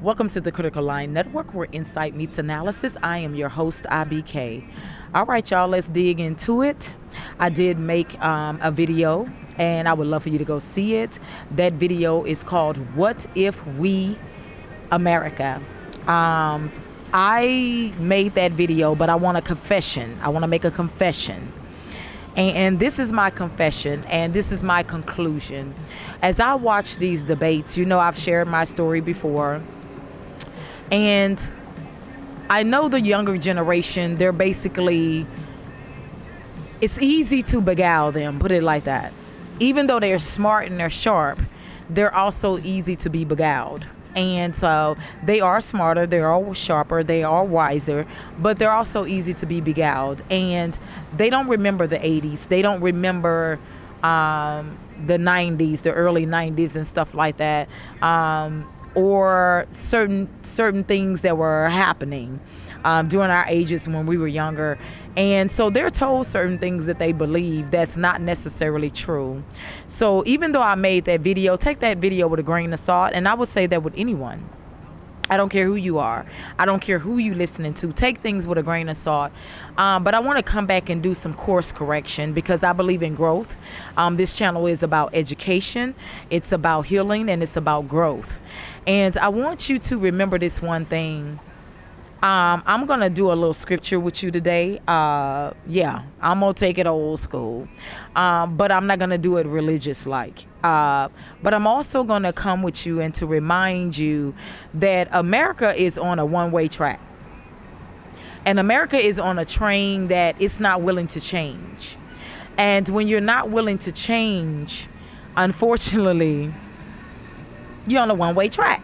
Welcome to the Critical Line Network, where insight meets analysis. I am your host, IBK. All right, y'all, let's dig into it. I did make a video, and I would love for you to go see it. That video is called "What If We America." I made that video, but I want a confession. I want to make a confession. And this is my confession, and this is my conclusion. As I watch these debates, I've shared my story before. And I know the younger generation, it's easy to beguile them, put it like that. Even though they're smart and they're sharp, they're also easy to be beguiled. And so they are smarter, they are sharper, they are wiser, but they're also easy to be beguiled. And they don't remember the 80s. They don't remember the 90s, the early 90s and stuff like that. Or certain things that were happening during our ages when we were younger. And so they're told certain things that they believe that's not necessarily true. So even though I made that video, take that video with a grain of salt. And I would say that with anyone. I don't care who you are. I don't care who you listening to. Take things with a grain of salt. But I want to come back and do some course correction because I believe in growth. This channel is about education. It's about healing, and it's about growth. And I want you to remember this one thing. I'm going to do a little scripture with you today. I'm going to take it old school. But I'm not going to do it religious-like. But I'm also going to come with you and to remind you that America is on a one-way track. And America is on a train that it's not willing to change. And when you're not willing to change, unfortunately, you're on a one-way track.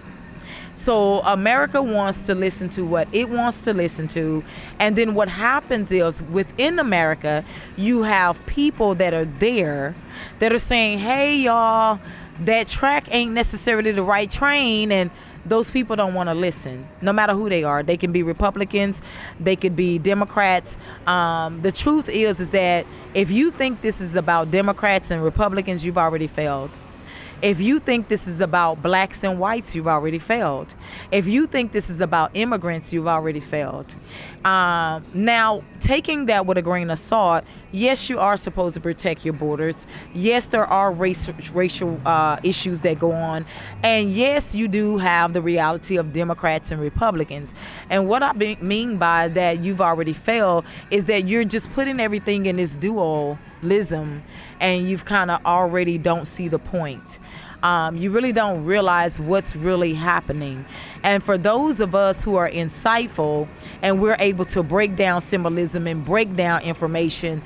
So America wants to listen to what it wants to listen to. And then what happens is within America, you have people that are there that are saying, hey, y'all, that track ain't necessarily the right train. And those people don't want to listen, no matter who they are. They can be Republicans. They could be Democrats. The truth is that if you think this is about Democrats and Republicans, you've already failed. If you think this is about blacks and whites, you've already failed. If you think this is about immigrants, you've already failed. Now, taking that with a grain of salt, yes, you are supposed to protect your borders. Yes, there are racial issues that go on. And yes, you do have the reality of Democrats and Republicans. And what I mean by that you've already failed is that you're just putting everything in this dualism, and you've kind of already don't see the point. You really don't realize what's really happening. And for those of us who are insightful and we're able to break down symbolism and break down information,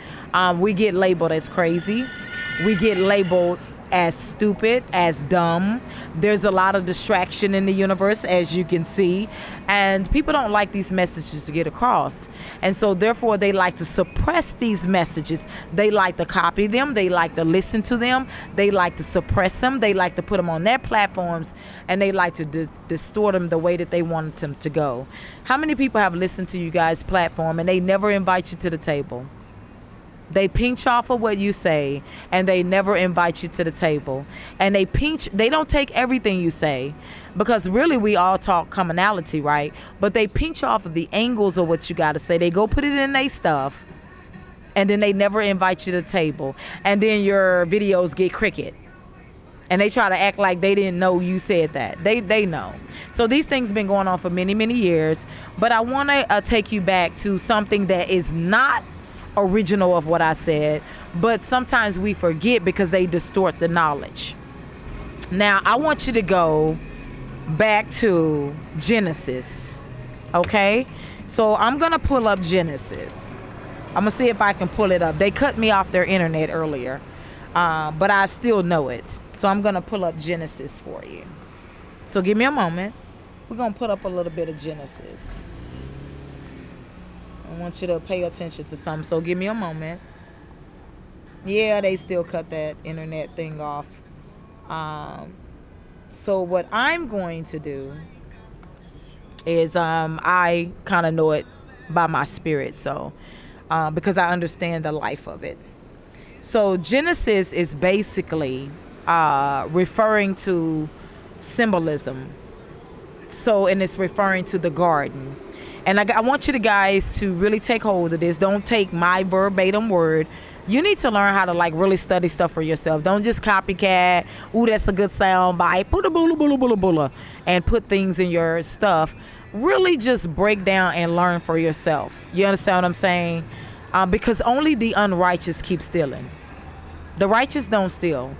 we get labeled as crazy. We get labeled as stupid, as dumb. There's a lot of distraction in the universe, as you can see, and people don't like these messages to get across. And so therefore they like to suppress these messages. They like to copy them. They like to listen to them. They like to suppress them. They like to put them on their platforms, and they like to distort them the way that they want them to go. How many people have listened to you guys' platform and they never invite you to the table? They pinch off of what you say, and they never invite you to the table. And they don't take everything you say, because really we all talk commonality, right? But they pinch off of the angles of what you got to say. They go put it in their stuff, and then they never invite you to the table. And then your videos get cricket. And they try to act like they didn't know you said that. They know. So these things been going on for many, many years. But I want to take you back to something that is not original of what I said, but sometimes we forget because they distort the knowledge. Now, I want you to go back to Genesis, okay? So I'm going to pull up Genesis. I'm going to see if I can pull it up. They cut me off their internet earlier, but I still know it. So I'm going to pull up Genesis for you. So give me a moment. We're going to put up a little bit of Genesis. I want you to pay attention to something, so give me a moment. Yeah, they still cut that internet thing off. So what I'm going to do is I kind of know it by my spirit, so because I understand the life of it. So Genesis is basically referring to symbolism. So, and it's referring to the garden. And I want you to guys to really take hold of this. Don't take my verbatim word. You need to learn how to like really study stuff for yourself. Don't just copycat. Ooh, that's a good sound bite. Put a bula bula bula bula, and put things in your stuff. Really just break down and learn for yourself. You understand what I'm saying? Because only the unrighteous keep stealing. The righteous don't steal.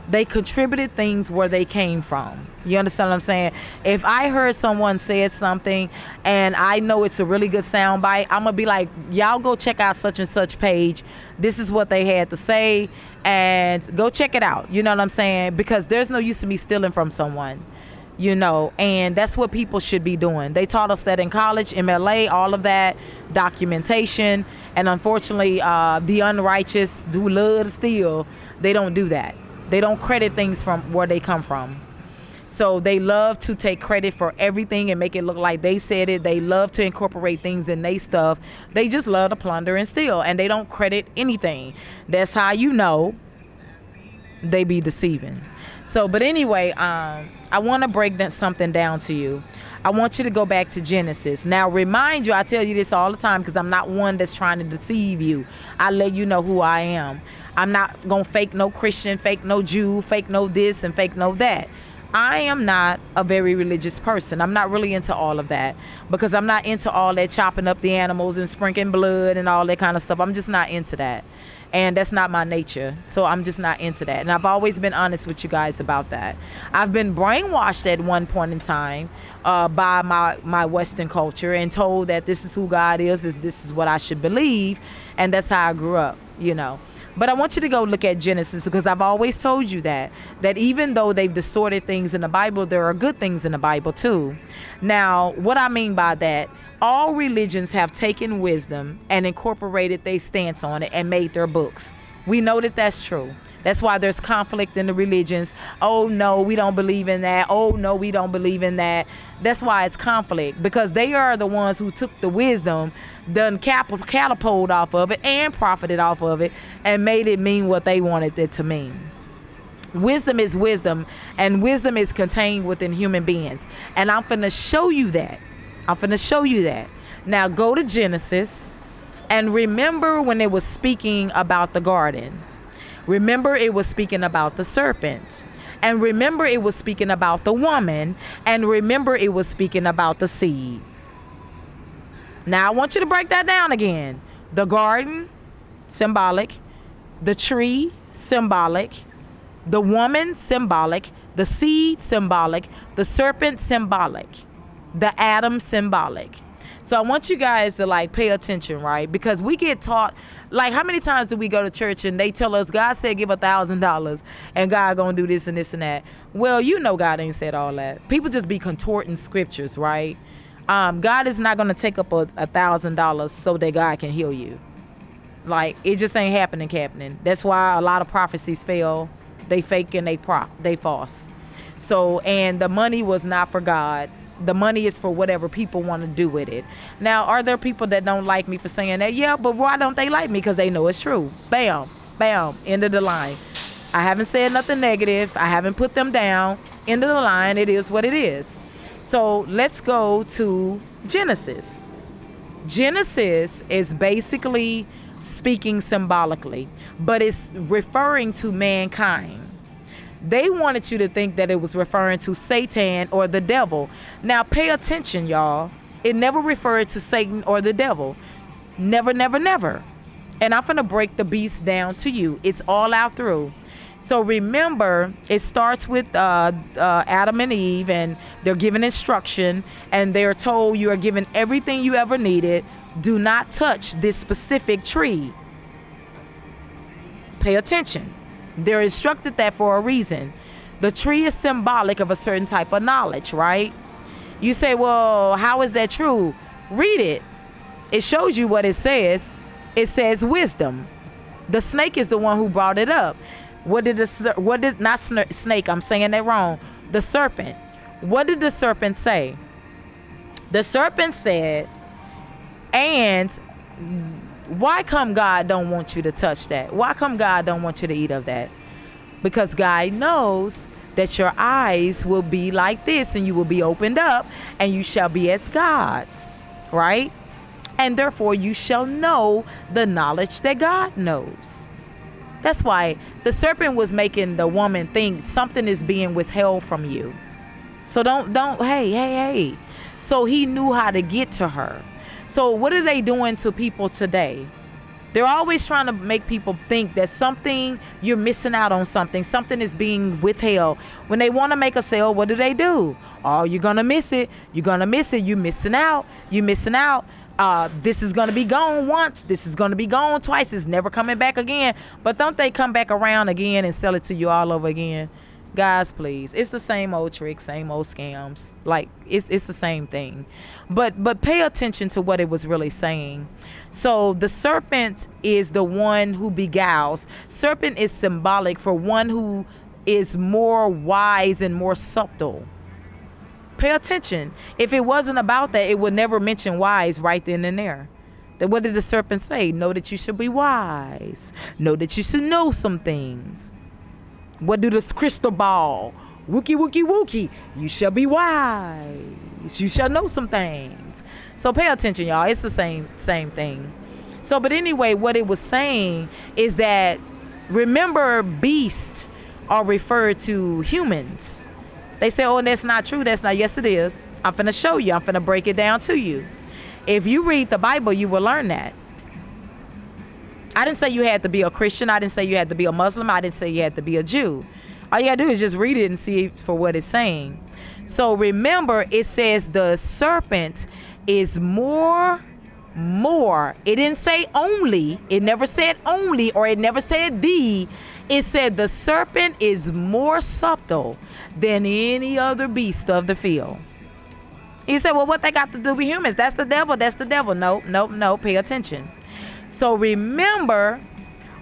They contributed things where they came from. You understand what I'm saying? If I heard someone said something and I know it's a really good sound bite, I'm going to be like, y'all go check out such and such page. This is what they had to say, and go check it out. You know what I'm saying? Because there's no use to me stealing from someone, you know, and that's what people should be doing. They taught us that in college, MLA, all of that, documentation. And unfortunately, the unrighteous do love to steal. They don't do that. They don't credit things from where they come from. So they love to take credit for everything and make it look like they said it. They love to incorporate things in their stuff. They just love to plunder and steal, and they don't credit anything. That's how you know they be deceiving. So, but anyway, I want to break something down to you. I want you to go back to Genesis. Now, remind you, I tell you this all the time because I'm not one that's trying to deceive you. I let you know who I am. I'm not going to fake no Christian, fake no Jew, fake no this, and fake no that. I am not a very religious person. I'm not really into all of that because I'm not into all that chopping up the animals and sprinkling blood and all that kind of stuff. I'm just not into that. And that's not my nature. So I'm just not into that. And I've always been honest with you guys about that. I've been brainwashed at one point in time by my Western culture and told that this is who God is, this is what I should believe. And that's how I grew up, you know. But I want you to go look at Genesis because I've always told you that even though they've distorted things in the Bible, there are good things in the Bible too. Now, what I mean by that, all religions have taken wisdom and incorporated their stance on it and made their books. We know that that's true. That's why there's conflict in the religions. Oh, no, we don't believe in that. Oh, no, we don't believe in that. That's why it's conflict, because they are the ones who took the wisdom, done catapulted off of it and profited off of it and made it mean what they wanted it to mean. Wisdom is wisdom, and wisdom is contained within human beings. And I'm finna show you that. Now go to Genesis and remember when it was speaking about the garden. Remember it was speaking about the serpent. And remember it was speaking about the woman. And remember it was speaking about the seed. Now I want you to break that down again. The garden, symbolic. The tree, symbolic. The woman, symbolic. The seed, symbolic. The serpent, symbolic. The atom, symbolic. So I want you guys to like pay attention, right? Because we get taught, like, how many times do we go to church and they tell us God said give $1,000 and God gonna do this and this and that? Well, you know God ain't said all that. People just be contorting scriptures, right? God is not gonna take up $1,000 so that God can heal you. Like, it just ain't happening. That's why a lot of prophecies fail. They fake and they false. So, and the money was not for God. The money is for whatever people want to do with it. Now, are there people that don't like me for saying that? Yeah, but why don't they like me? Because they know it's true. Bam, bam, end of the line. I haven't said nothing negative. I haven't put them down. End of the line. It is what it is. So let's go to Genesis. Genesis is basically speaking symbolically, but it's referring to mankind. They wanted you to think that it was referring to Satan or the devil. Now pay attention, y'all. It never referred to Satan or the devil. Never, never, never. And I'm going to break the beast down to you. It's all out through. So remember, it starts with Adam and Eve, and they're given instruction, and they're told you are given everything you ever needed. Do not touch this specific tree. Pay attention. They're instructed that for a reason. The tree is symbolic of a certain type of knowledge, right? You say, well, how is that true? Read it. It shows you what it says. It says wisdom. The snake is the one who brought it up. Not snake, I'm saying that wrong. The serpent. What did the serpent say? The serpent said, and why come God don't want you to touch that? Why come God don't want you to eat of that? Because God knows that your eyes will be like this, and you will be opened up, and you shall be as gods, right? And therefore you shall know the knowledge that God knows. That's why the serpent was making the woman think something is being withheld from you. So don't, hey. So he knew how to get to her. So what are they doing to people today? They're always trying to make people think that something, you're missing out on something is being withheld. When they want to make a sale, what do? Oh, you're going to miss it. You're missing out. This is going to be gone once. This is going to be gone twice. It's never coming back again. But don't they come back around again and sell it to you all over again? Guys, please. It's the same old tricks, same old scams. Like, it's the same thing. But pay attention to what it was really saying. So the serpent is the one who beguiles. Serpent is symbolic for one who is more wise and more subtle. Pay attention. If it wasn't about that, it would never mention wise right then and there. Then what did the serpent say? Know that you should be wise. Know that you should know some things. What do this crystal ball? Wookie. You shall be wise. You shall know some things. So pay attention, y'all. It's the same thing. So, but anyway, what it was saying is that, remember, beasts are referred to humans. They say, oh, that's not true. That's not. Yes, it is. I'm finna show you. I'm finna break it down to you. If you read the Bible, you will learn that. I didn't say you had to be a Christian. I didn't say you had to be a Muslim. I didn't say you had to be a Jew. All you gotta do is just read it and see for what it's saying. So remember, it says the serpent is more. It didn't say only. It never said only, or it never said the. It said the serpent is more subtle than any other beast of the field. He said, well, what they got to do with humans? That's the devil. No. Pay attention. So remember,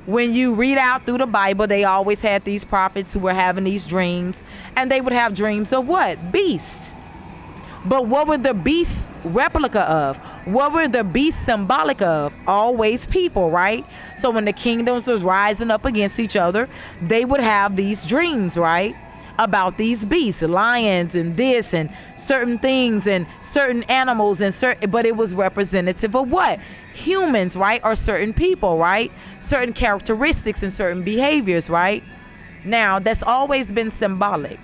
when you read out through the Bible, they always had these prophets who were having these dreams, and they would have dreams of what? Beasts. But what were the beasts replica of? What were the beasts symbolic of? Always people, right? So when the kingdoms was rising up against each other, they would have these dreams, right? About these beasts, lions and this and certain things and certain animals and certain, but it was representative of what? Humans, right? Or certain people, right? Certain characteristics and certain behaviors, right? Now, that's always been symbolic.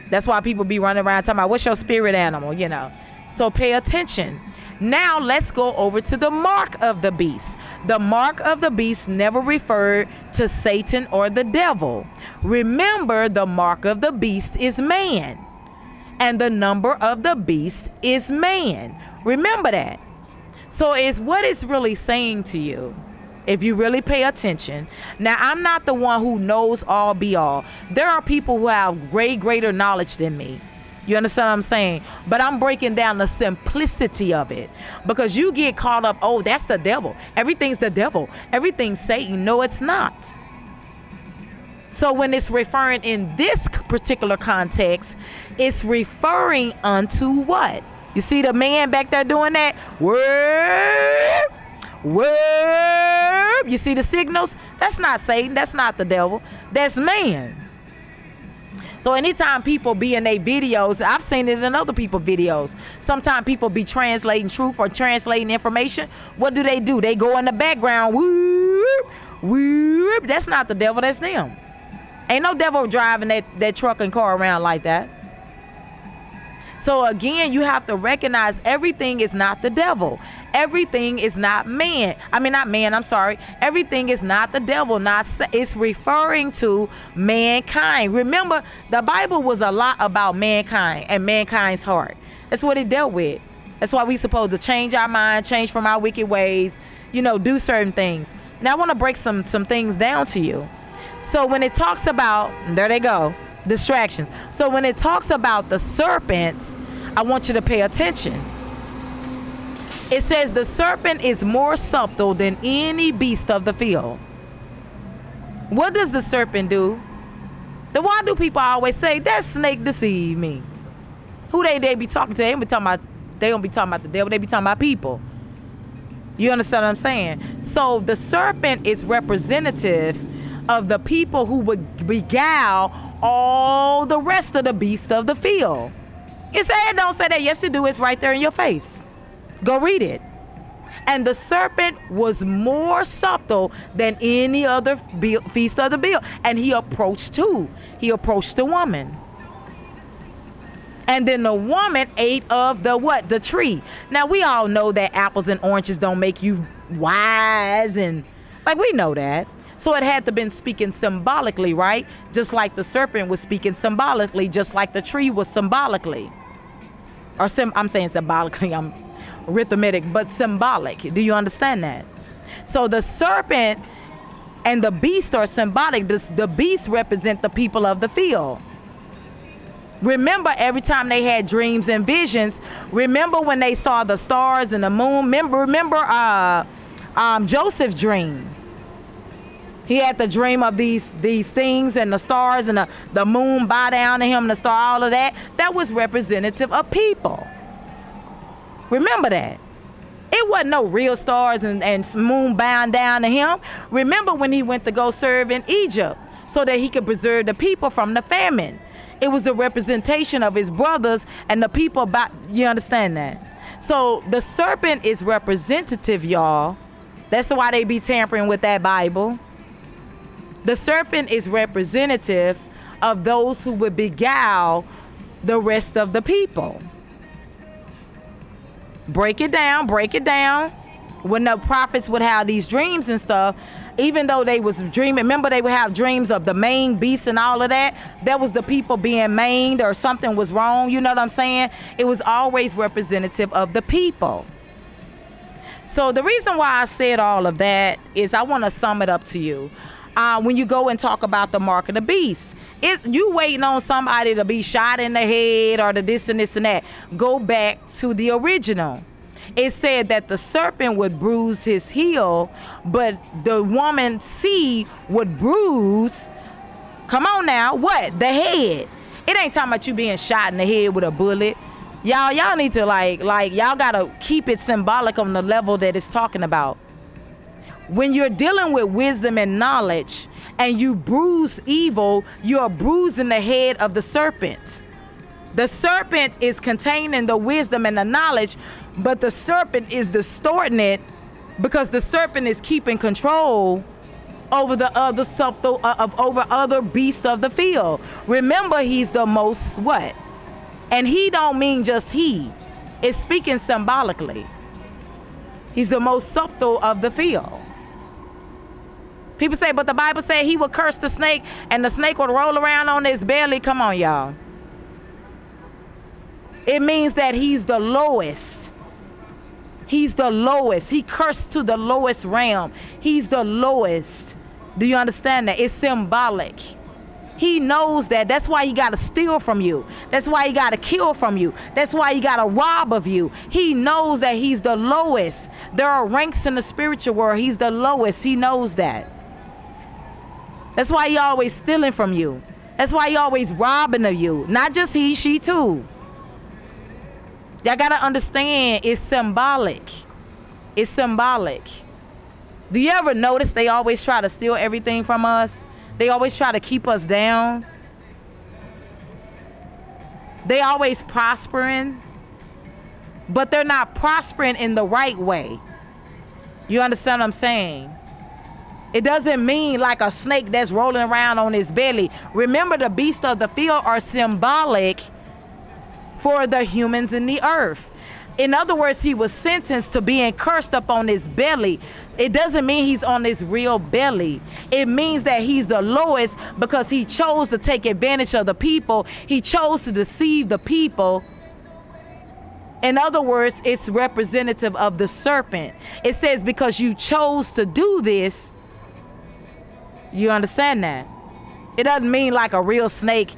That's why people be running around talking about, what's your spirit animal, you know? So pay attention. Now let's go over to the mark of the beast. The mark of the beast never referred to Satan or the devil. Remember, the mark of the beast is man, and the number of the beast is man. Remember that. So it's what it's really saying to you, if you really pay attention. Now, I'm not the one who knows all be all. There are people who have greater knowledge than me. You understand what I'm saying? But I'm breaking down the simplicity of it, because you get caught up, oh, that's the devil. Everything's the devil. Everything's Satan. No, it's not. So when it's referring in this particular context, it's referring unto what? You see the man back there doing that? Word. You see the signals? That's not Satan. That's not the devil. That's man. So anytime people be in their videos, I've seen it in other people's videos. Sometimes people be translating truth or translating information. What do? They go in the background. Whoop. That's not the devil. That's them. Ain't no devil driving that truck and car around like that. So again, you have to recognize everything is not the devil. Everything is not man. I'm sorry. Everything is not the devil. It's referring to mankind. Remember, the Bible was a lot about mankind and mankind's heart. That's what it dealt with. That's why we supposed to change our mind, change from our wicked ways, do certain things. Now I want to break some things down to you. So when it talks about, there they go, distractions. So when it talks about the serpents, I want you to pay attention. It says the serpent is more subtle than any beast of the field. What does the serpent do? Then why do people always say that snake deceived me? Who they be talking to? They don't be talking about the devil. They be talking about people. You understand what I'm saying? So the serpent is representative of the people who would beguile all the rest of the beasts of the field. You say it don't say that. Yes, it do. It's right there in your face. Go read it. And the serpent was more subtle than any other beast of the field. And he approached who? He approached the woman. And then the woman ate of the what? The tree. Now, we all know that apples and oranges don't make you wise. And like, we know that. So it had to been speaking symbolically, right? Just like the serpent was speaking symbolically, just like the tree was symbolically. Or I'm saying symbolically, I'm arithmetic, but symbolic. Do you understand that? So the serpent and the beast are symbolic. The beast represent the people of the field. Remember, every time they had dreams and visions, remember when they saw the stars and the moon? Remember Joseph's dream. He had the dream of these things and the stars and the moon bow down to him, the star, all of that. That was representative of people. Remember that. It wasn't no real stars and moon bowing down to him. Remember when he went to go serve in Egypt so that he could preserve the people from the famine. It was a representation of his brothers and the people about, you understand that? So the serpent is representative, y'all. That's why they be tampering with that Bible. The serpent is representative of those who would beguile the rest of the people. Break it down, break it down. When the prophets would have these dreams and stuff, even though they was dreaming, remember they would have dreams of the maned beasts and all of that. That was the people being maned or something was wrong. You know what I'm saying? It was always representative of the people. So the reason why I said all of that is I want to sum it up to you. When you go and talk about the mark of the beast, you waiting on somebody to be shot in the head or the this and this and that. Go back to the original. It said that the serpent would bruise his heel, but the woman's seed would bruise, come on now, what? The head. It ain't talking about you being shot in the head with a bullet. Y'all need to like y'all gotta keep it symbolic on the level that it's talking about. When you're dealing with wisdom and knowledge and you bruise evil, you're bruising the head of the serpent. The serpent is containing the wisdom and the knowledge, but the serpent is distorting it because the serpent is keeping control over the other over other beasts of the field. Remember, he's the most what? And he don't mean just he. It's speaking symbolically. He's the most subtle of the field. People say, but the Bible said he would curse the snake and the snake would roll around on his belly. Come on, y'all. It means that he's the lowest. He's the lowest. He cursed to the lowest realm. He's the lowest. Do you understand that? It's symbolic. He knows that. That's why he got to steal from you. That's why he got to kill from you. That's why he got to rob of you. He knows that he's the lowest. There are ranks in the spiritual world. He's the lowest. He knows that. That's why he always stealing from you. That's why he always robbing of you. Not just he, she too. Y'all got to understand, it's symbolic. It's symbolic. Do you ever notice they always try to steal everything from us? They always try to keep us down. They always prospering, but they're not prospering in the right way. You understand what I'm saying? It doesn't mean like a snake that's rolling around on his belly. Remember, the beasts of the field are symbolic for the humans in the earth. In other words, he was sentenced to being cursed up on his belly. It doesn't mean he's on his real belly. It means that he's the lowest because he chose to take advantage of the people. He chose to deceive the people. In other words, it's representative of the serpent. It says because you chose to do this. You understand that? It doesn't mean like a real snake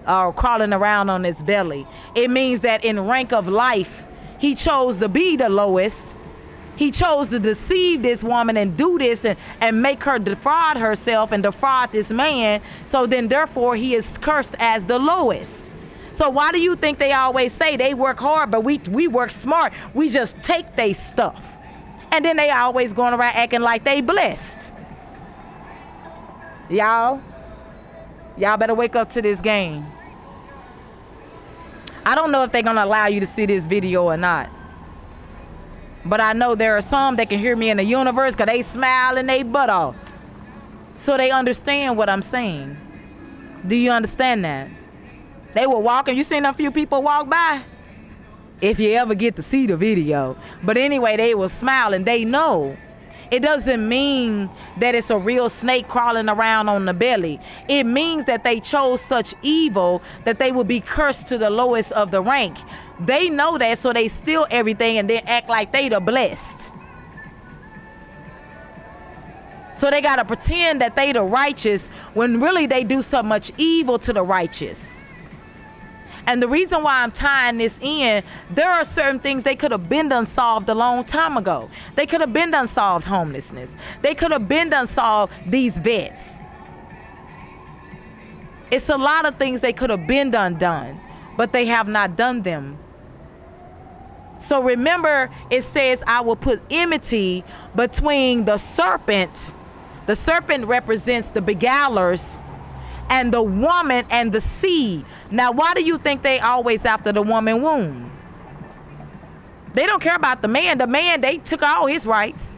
crawling around on his belly. It means that in rank of life, he chose to be the lowest. He chose to deceive this woman and do this and make her defraud herself and defraud this man. So then therefore he is cursed as the lowest. So why do you think they always say they work hard, but we work smart? We just take their stuff. And then they always going around acting like they blessed. Y'all Y'all better wake up to this game. I don't know if they're going to allow you to see this video or not. But I know there are some that can hear me in the universe because they smile and they butt off. So they understand what I'm saying. Do you understand that? They were walking. You seen a few people walk by? If you ever get to see the video. But anyway, they were smiling. They know. It doesn't mean that it's a real snake crawling around on the belly. It means that they chose such evil that they will be cursed to the lowest of the rank. They know that, so they steal everything and then act like they the blessed. So they got to pretend that they the righteous when really they do so much evil to the righteous. And the reason why I'm tying this in, there are certain things they could have been done solved a long time ago. They could have been done solved homelessness. They could have been done solved these vets. It's a lot of things they could have been done, but they have not done them. So remember, it says, I will put enmity between the serpent. The serpent represents the beguilers, and the woman and the seed. Now, why do you think they always after the woman womb? They don't care about the man. The man, they took all his rights.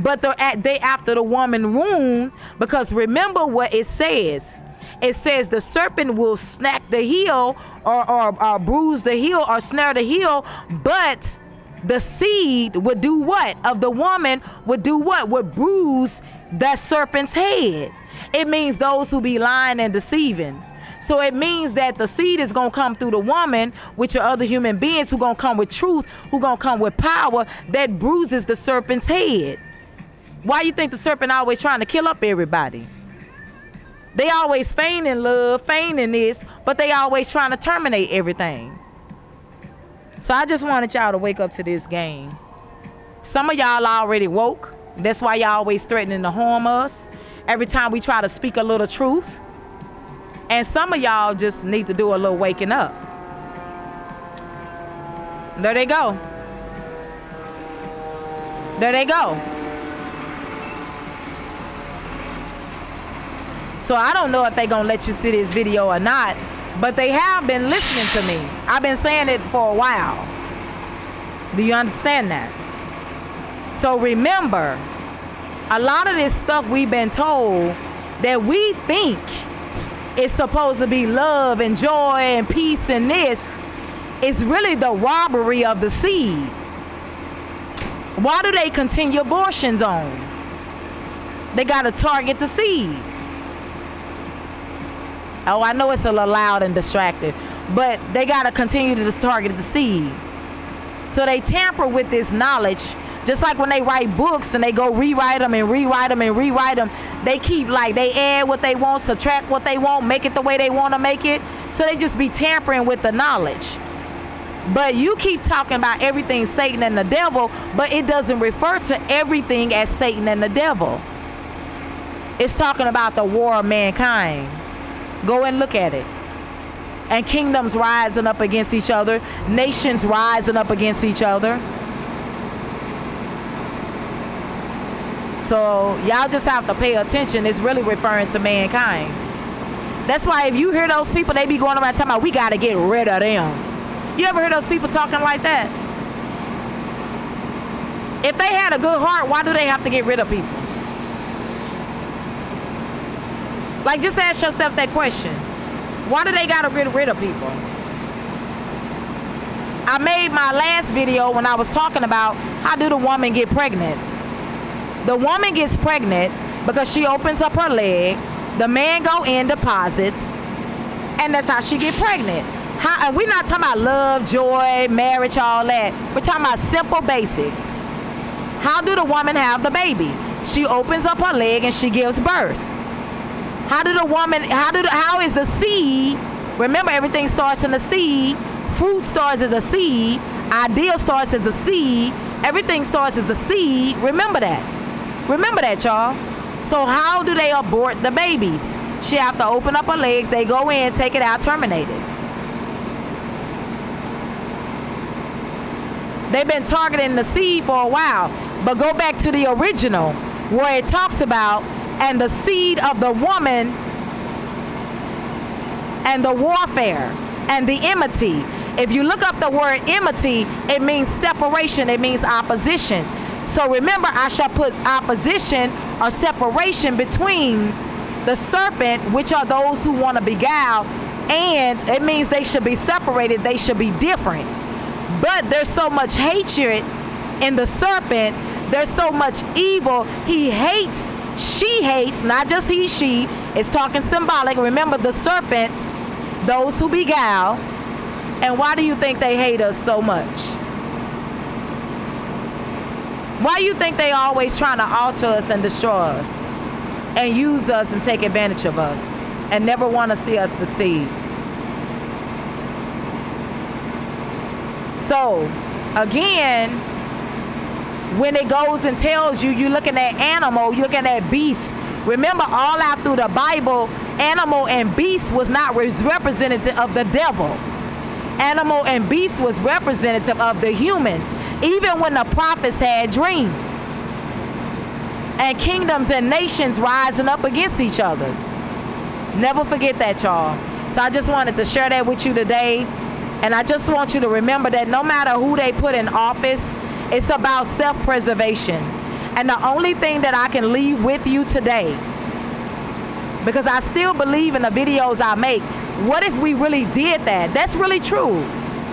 But they after the woman womb, because remember what it says. It says the serpent will snack the heel or bruise the heel or snare the heel, but the seed would do what? Of the woman would do what? Would bruise that serpent's head. It means those who be lying and deceiving. So it means that the seed is going to come through the woman, which are other human beings who going to come with truth, who going to come with power that bruises the serpent's head. Why you think the serpent always trying to kill up everybody? They always feigning love, feigning this, but they always trying to terminate everything. So I just wanted y'all to wake up to this game. Some of y'all already woke. That's why y'all always threatening to harm us every time we try to speak a little truth. And some of y'all just need to do a little waking up. There they go. There they go. So I don't know if they're going to let you see this video or not, but they have been listening to me. I've been saying it for a while. Do you understand that? So remember, a lot of this stuff we've been told that we think is supposed to be love and joy and peace and this is really the robbery of the seed. Why do they continue abortions on? They got to target the seed. Oh, I know it's a little loud and distracted, but they got to continue to target the seed. So they tamper with this knowledge, just like when they write books and they go rewrite them and rewrite them and rewrite them. They keep like, they add what they want, subtract what they want, make it the way they want to make it. So they just be tampering with the knowledge. But you keep talking about everything Satan and the devil, but it doesn't refer to everything as Satan and the devil. It's talking about the war of mankind. Go and look at it. And kingdoms rising up against each other, nations rising up against each other. So y'all just have to pay attention. It's really referring to mankind. That's why if you hear those people, they be going around talking about we got to get rid of them. You ever hear those people talking like that? If they had a good heart, why do they have to get rid of people? Like, just ask yourself that question. Why do they got to get rid of people? I made my last video when I was talking about how do the woman get pregnant. The woman gets pregnant because she opens up her leg, the man go in, deposits, and that's how she get pregnant. And we're not talking about love, joy, marriage, all that. We're talking about simple basics. How do the woman have the baby? She opens up her leg and she gives birth. How is the seed? Remember, everything starts in the seed. Fruit starts as a seed. Idea starts as a seed. Everything starts as a seed. Remember that. Remember that, y'all. So how do they abort the babies? She have to open up her legs. They go in, take it out, terminate it. They've been targeting the seed for a while. But go back to the original where it talks about, and the seed of the woman and the warfare and the enmity. If you look up the word enmity, it means separation. It means opposition. So remember, I shall put opposition or separation between the serpent, which are those who want to beguile, and it means they should be separated. They should be different. But there's so much hatred in the serpent. There's so much evil. He hates, she hates, not just he, she. It's talking symbolic. Remember the serpents, those who beguile. And why do you think they hate us so much? Why do you think they always trying to alter us and destroy us and use us and take advantage of us and never want to see us succeed? So, again, when it goes and tells you, you're looking at animal, you're looking at beast. Remember, all out through the Bible, animal and beast was not representative of the devil. Animal and beast was representative of the humans. Even when the prophets had dreams. And kingdoms and nations rising up against each other. Never forget that, y'all. So I just wanted to share that with you today. And I just want you to remember that no matter who they put in office, it's about self-preservation. And the only thing that I can leave with you today, because I still believe in the videos I make, what if we really did that? That's really true.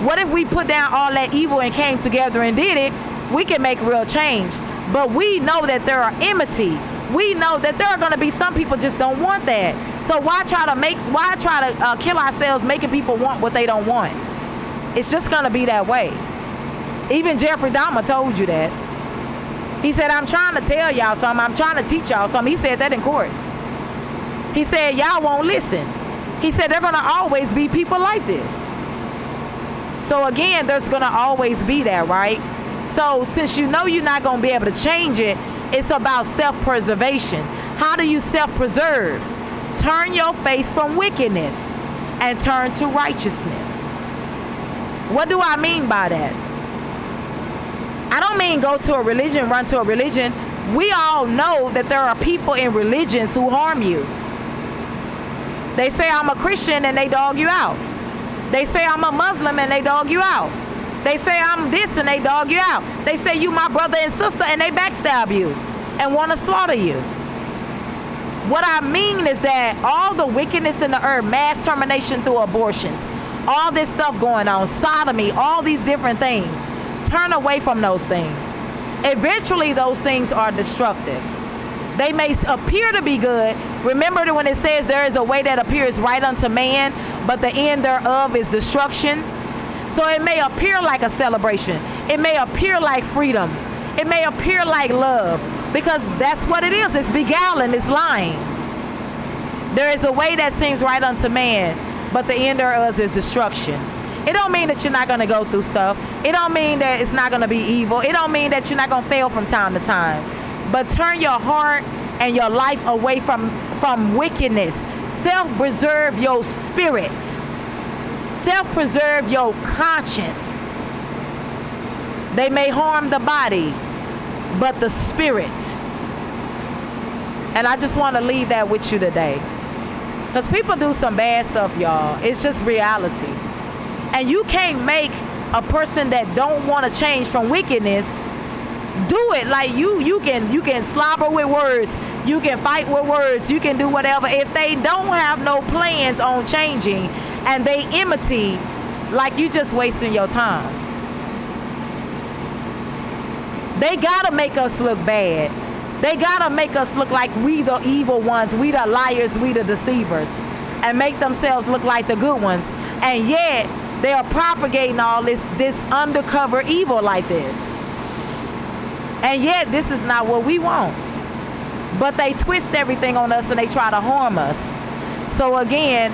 What if we put down all that evil and came together and did it? We can make real change. But we know that there are enmity. We know that there are going to be some people just don't want that. So why try to kill ourselves making people want what they don't want? It's just going to be that way. Even Jeffrey Dahmer told you that. He said, I'm trying to tell y'all something. I'm trying to teach y'all something. He said that in court. He said, y'all won't listen. He said, there are going to always be people like this. So again, there's going to always be that, right? So since you know you're not going to be able to change it, it's about self-preservation. How do you self-preserve? Turn your face from wickedness and turn to righteousness. What do I mean by that? I don't mean go to a religion, run to a religion. We all know that there are people in religions who harm you. They say I'm a Christian and they dog you out. They say I'm a Muslim and they dog you out. They say I'm this and they dog you out. They say you my brother and sister and they backstab you and want to slaughter you. What I mean is that all the wickedness in the earth, mass termination through abortions, all this stuff going on, sodomy, all these different things, turn away from those things. Eventually those things are destructive. They may appear to be good. Remember that when it says there is a way that appears right unto man, but the end thereof is destruction. So it may appear like a celebration. It may appear like freedom. It may appear like love, because that's what it is. It's beguiling, it's lying. There is a way that seems right unto man, but the end thereof is destruction. It don't mean that you're not going to go through stuff. It don't mean that it's not going to be evil. It don't mean that you're not going to fail from time to time. But turn your heart and your life away from wickedness. Self-preserve your spirit. Self-preserve your conscience. They may harm the body, but the spirit. And I just want to leave that with you today. Because people do some bad stuff, y'all. It's just reality. And you can't make a person that don't want to change from wickedness do it. Like you can slobber with words, you can fight with words, you can do whatever. If they don't have no plans on changing and they enmity, like you just wasting your time. They gotta make us look bad. They gotta make us look like we the evil ones, we the liars, we the deceivers, and make themselves look like the good ones. And yet they are propagating all this undercover evil like this. And yet this is not what we want. But they twist everything on us and they try to harm us. So again,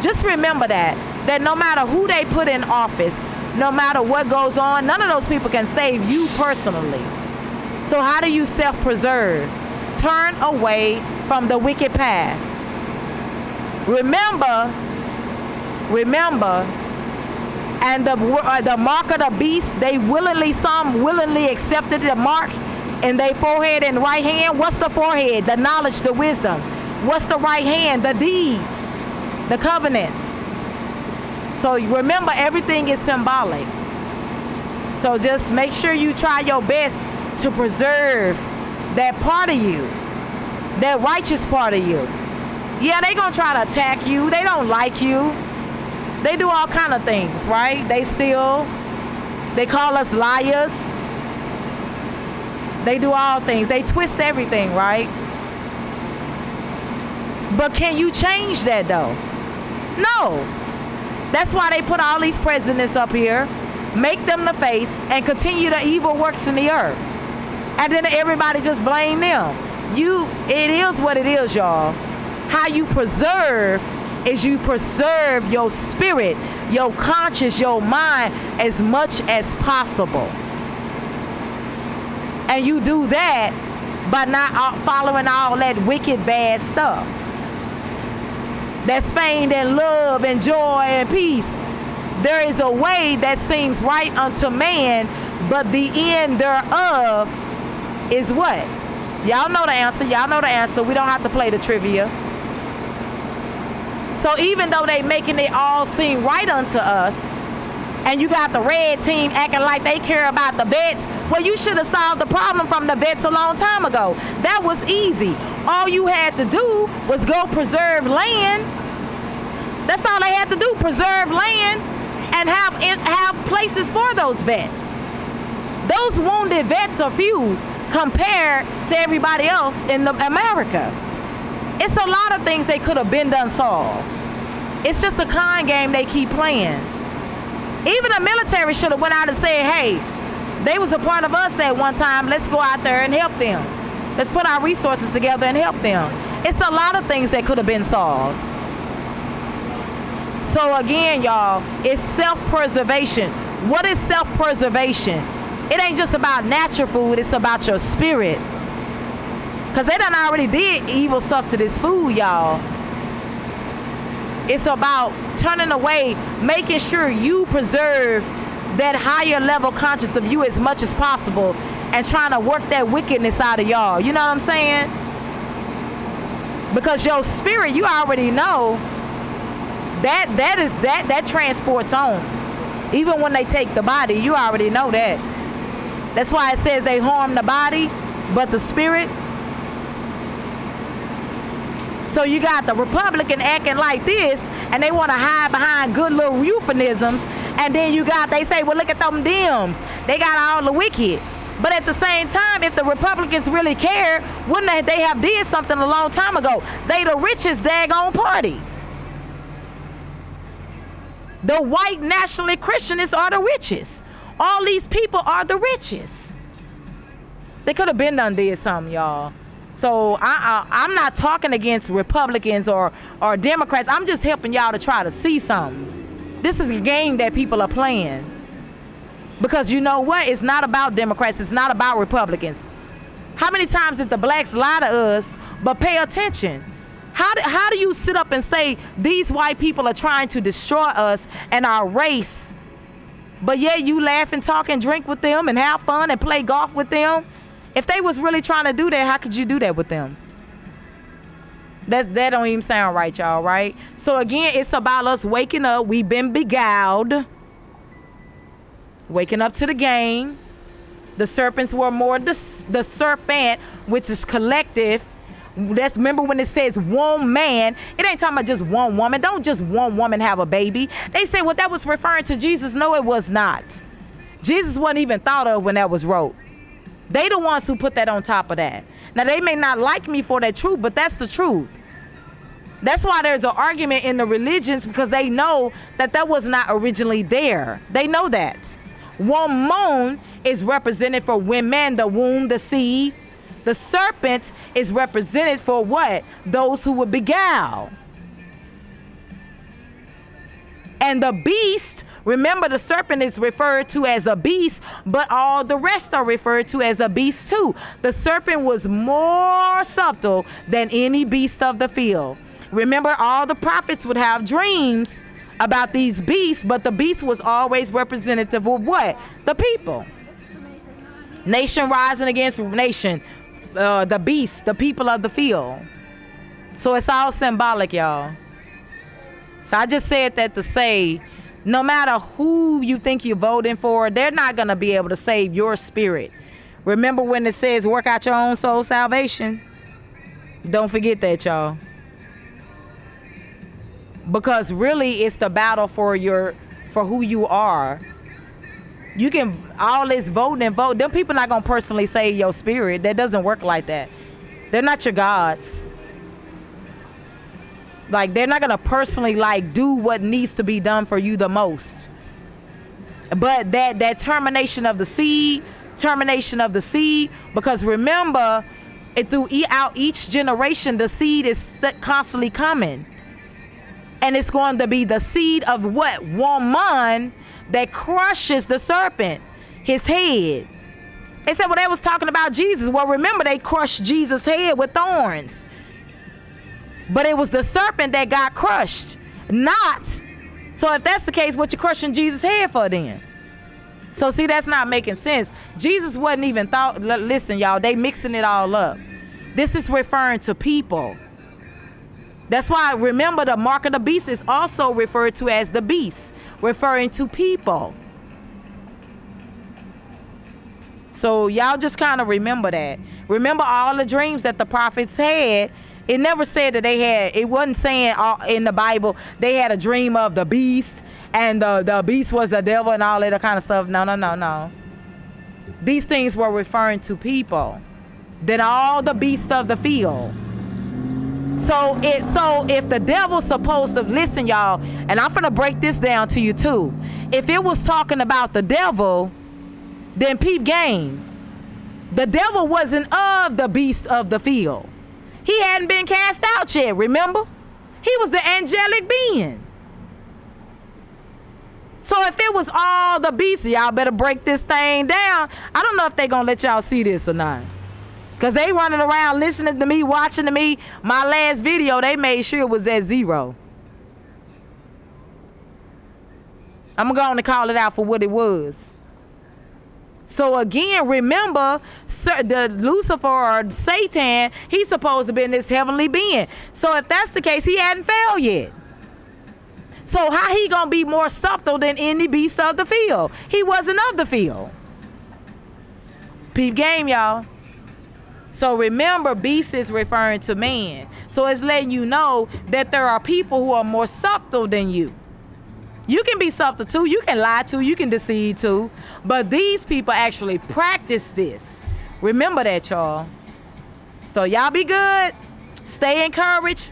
just remember that no matter who they put in office, no matter what goes on, none of those people can save you personally. So how do you self-preserve? Turn away from the wicked path. Remember, and the mark of the beast, some willingly accepted the mark in their forehead and right hand. What's the forehead? The knowledge, the wisdom. What's the right hand? The deeds. The covenants. So remember, everything is symbolic. So just make sure you try your best to preserve that part of you, that righteous part of you. Yeah, they gonna try to attack you. They don't like you. They do all kind of things, right? They call us liars. They do all things. They twist everything, right? But can you change that though? No. That's why they put all these presidents up here, make them the face, and continue the evil works in the earth. And then everybody just blame them. It is what it is, y'all. How you preserve is you preserve your spirit, your conscience, your mind as much as possible. And you do that by not following all that wicked, bad stuff that's feigned in love and joy and peace. There is a way that seems right unto man, but the end thereof is what? Y'all know the answer. Y'all know the answer. We don't have to play the trivia. So even though they making it all seem right unto us, and you got the red team acting like they care about the vets, well, you should have solved the problem from the vets a long time ago. That was easy. All you had to do was go preserve land. That's all they had to do, preserve land and have places for those vets. Those wounded vets are few compared to everybody else in America. It's a lot of things they could have been done solved. It's just a con game they keep playing. Even the military should have went out and said, hey, they was a part of us at one time. Let's go out there and help them. Let's put our resources together and help them. It's a lot of things that could have been solved. So again, y'all, it's self-preservation. What is self-preservation? It ain't just about natural food. It's about your spirit. Because they done already did evil stuff to this food, y'all. It's about turning away, making sure you preserve that higher level conscious of you as much as possible and trying to work that wickedness out of y'all. You know what I'm saying? Because your spirit, you already know that transports on. Even when they take the body, you already know that. That's why it says they harm the body, but the spirit. So you got the Republican acting like this, and they want to hide behind good little euphemisms, and then they say, well, look at them Dems. They got all the wicked. But at the same time, if the Republicans really cared, wouldn't they have did something a long time ago? They the richest daggone party. The white nationally Christianists are the richest. All these people are the richest. They could have been done did something, y'all. So I'm not talking against Republicans or Democrats. I'm just helping y'all to try to see something. This is a game that people are playing. Because you know what? It's not about Democrats. It's not about Republicans. How many times did the blacks lie to us? But pay attention. How do you sit up and say these white people are trying to destroy us and our race? But yeah, you laugh and talk and drink with them and have fun and play golf with them. If they was really trying to do that, how could you do that with them? That don't even sound right, y'all, right? So again, it's about us waking up. We've been beguiled. Waking up to the game. The serpents were more the serpent, which is collective. Remember when it says one man, it ain't talking about just one woman. Don't just one woman have a baby. They say, well, that was referring to Jesus. No, it was not. Jesus wasn't even thought of when that was wrote. They the ones who put that on top of that. Now, they may not like me for that truth, but that's the truth. That's why there's an argument in the religions, because they know that was not originally there. They know that. Woman is represented for women, the womb, the seed. The serpent is represented for what? Those who would beguile. And the beast, remember, the serpent is referred to as a beast, but all the rest are referred to as a beast too. The serpent was more subtle than any beast of the field. Remember, all the prophets would have dreams about these beasts, but the beast was always representative of what? The people. Nation rising against nation. The beast, the people of the field. So it's all symbolic, y'all. So I just said that to say, no matter who you think you're voting for, they're not going to be able to save your spirit. Remember when it says work out your own soul salvation? Don't forget that, y'all. Because really it's the battle for who you are. You can all this vote and vote. Them people not going to personally save your spirit. That doesn't work like that. They're not your gods. Like, they're not going to personally like do what needs to be done for you the most. But that termination of the seed, because remember, throughout each generation, the seed is constantly coming. And it's going to be the seed of what? Woman that crushes the serpent, his head. They said, well, they was talking about Jesus. Well, remember, they crushed Jesus' head with thorns. But it was the serpent that got crushed, not. So if that's the case, what you crushing Jesus' head for then? So see, that's not making sense. Jesus wasn't even thought. Listen, y'all, they mixing it all up. This is referring to people. That's why, remember, the mark of the beast is also referred to as the beast, referring to people. So y'all just kind of remember that. Remember all the dreams that the prophets had. It never said that they had, it wasn't saying in the Bible they had a dream of the beast and the beast was the devil and all that kind of stuff. No. These things were referring to people. Then all the beasts of the field. So if the devil's supposed to, listen, y'all, and I'm gonna break this down to you too. If it was talking about the devil, then peep game. The devil wasn't of the beast of the field. He hadn't been cast out yet, remember? He was the angelic being. So if it was all the beasts, y'all better break this thing down. I don't know if they're gonna let y'all see this or not. Because they running around listening to me, watching to me. My last video, they made sure it was at 0. I'm going to call it out for what it was. So again, remember, the Lucifer or Satan, he's supposed to be in this heavenly being. So if that's the case, he hadn't fell yet. So how he going to be more subtle than any beast of the field? He wasn't of the field. Peep game, y'all. So remember, beast is referring to man. So it's letting you know that there are people who are more subtle than you. You can be subtle too. You can lie too. You can deceive too. But these people actually practice this. Remember that, y'all. So y'all be good. Stay encouraged.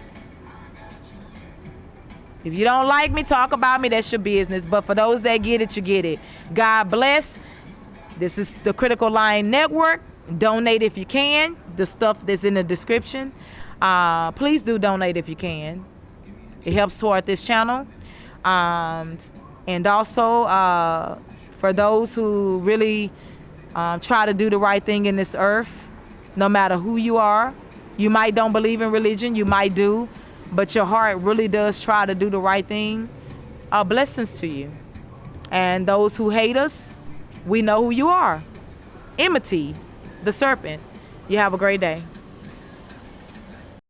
If you don't like me, talk about me. That's your business. But for those that get it, you get it. God bless. This is the Critical Line Network. Donate if you can. The stuff that's in the description. Please do donate if you can. It helps toward this channel. And also for those who really try to do the right thing in this earth, no matter who you are. You might don't believe in religion. You might do. But your heart really does try to do the right thing. Blessings to you. And those who hate us, we know who you are. Enmity. The serpent. You have a great day.